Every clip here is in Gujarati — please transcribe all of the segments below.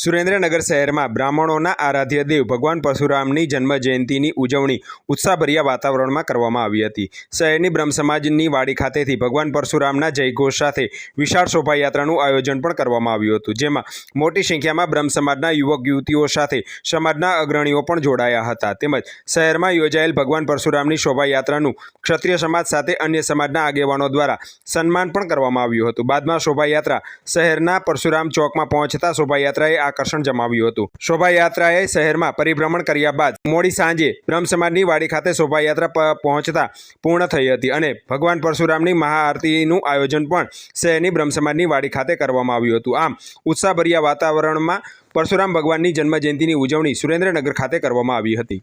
સુરેન્દ્રનગર શહેરમાં બ્રાહ્મણોના આરાધ્ય દેવ ભગવાન પરશુરામની જન્મ જયંતિની ઉજવણી ઉત્સાહભર્યા વાતાવરણમાં કરવામાં આવી હતી। શહેરની બ્રહ્મ સમાજની વાડી ખાતેથી ભગવાન પરશુરામના જયઘોષ સાથે વિશાળ શોભાયાત્રાનું આયોજન પણ કરવામાં આવ્યું હતું, જેમાં મોટી સંખ્યામાં બ્રહ્મ સમાજના યુવક યુવતીઓ સાથે સમાજના અગ્રણીઓ પણ જોડાયા હતા। તેમજ શહેરમાં યોજાયેલ ભગવાન પરશુરામની શોભાયાત્રાનું ક્ષત્રિય સમાજ સાથે અન્ય સમાજના આગેવાનો દ્વારા સન્માન પણ કરવામાં આવ્યું હતું। બાદમાં શોભાયાત્રા શહેરના પરશુરામ ચોકમાં પહોંચતા શોભાયાત્રાએ આકર્ષણ જમાવ્યું હતું। શોભાયાત્રાએ શહેરમાં પરિભ્રમણ કર્યા બાદ મોડી સાંજે બ્રહ્મ સમાજની વાડી ખાતે શોભાયાત્રા પહોંચતા પૂર્ણ થઈ હતી અને ભગવાન પરશુરામની મહાઆરતીનું આયોજન પણ શહેરની બ્રહ્મ સમાજની વાડી ખાતે કરવામાં આવ્યું હતું। આમ ઉત્સાહભર્યા વાતાવરણમાં પરશુરામ ભગવાનની જન્મજયંતિની ઉજવણી સુરેન્દ્રનગર ખાતે કરવામાં આવી હતી।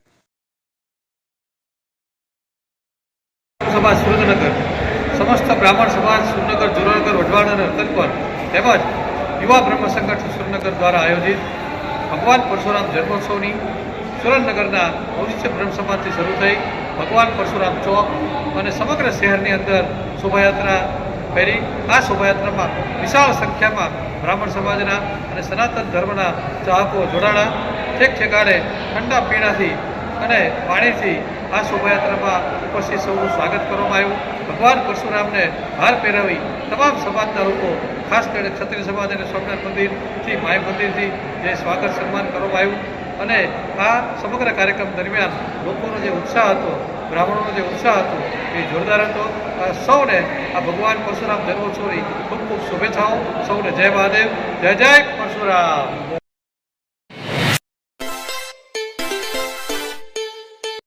સમાજ સુરેન્દ્રનગર સમસ્ત બ્રાહ્મણ સમાજ સુરેન્દ્રનગર જોરાનગર વઢવાણ અને રતનપર તેમજ યુવા બ્રહ્મ સંગઠન સુરેન્દ્રનગર દ્વારા આયોજિત ભગવાન પરશુરામ જન્મોત્સવની સુરેન્દ્રનગરના ભવિષ્ય બ્રહ્મ સમાજથી શરૂ થઈ ભગવાન પરશુરામ ચોક અને સમગ્ર શહેરની અંદર શોભાયાત્રા કરી। આ શોભાયાત્રામાં વિશાળ સંખ્યામાં બ્રાહ્મણ સમાજના અને સનાતન ધર્મના ચાહકો જોડાણા। ઠેક ઠેકાણે ઠંડા પીણાથી અને પાણીથી આ શોભાયાત્રામાં ઉપસ્થિત સૌનું સ્વાગત કરવામાં આવ્યું। ભગવાન પરશુરામને હાર પહેરાવી તમામ સમાજના લોકો, ખાસ કરીને ક્ષત્રિય સમાજ અને સ્વામિનારાયણ મંદિરથી માય મંદિરથી જે સ્વાગત સન્માન કરવામાં આવ્યું અને આ સમગ્ર કાર્યક્રમ દરમિયાન લોકોનો જે ઉત્સાહ હતો, બ્રાહ્મણોનો જે ઉત્સાહ હતો એ જોરદાર હતો। સૌને આ ભગવાન પરશુરામ જન્મોત્સવની ખૂબ ખૂબ શુભેચ્છાઓ। સૌને જય મહાદેવ, જય જય પરશુરામ।